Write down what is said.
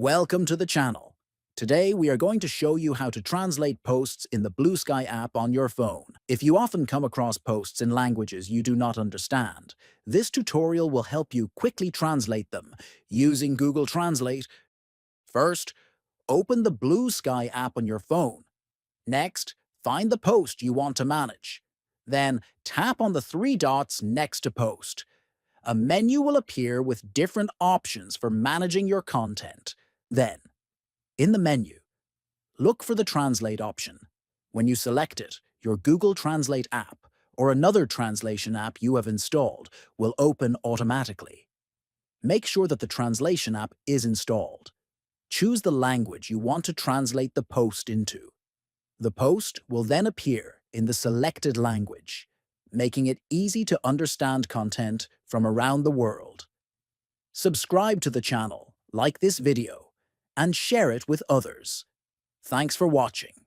Welcome to the channel. Today we are going to show you how to translate posts in the Bluesky app on your phone. If you often come across posts in languages you do not understand, this tutorial will help you quickly translate them using Google Translate. First, open the Bluesky app on your phone. Next, find the post you want to manage. Then, tap on the three dots next to Post. A menu will appear with different options for managing your content. Then, in the menu, look for the Translate option. When you select it, your Google Translate app or another translation app you have installed will open automatically. Make sure that the translation app is installed. Choose the language you want to translate the post into. The post will then appear in the selected language, making it easy to understand content from around the world. Subscribe to the channel, like this video, and share it with others. Thanks for watching.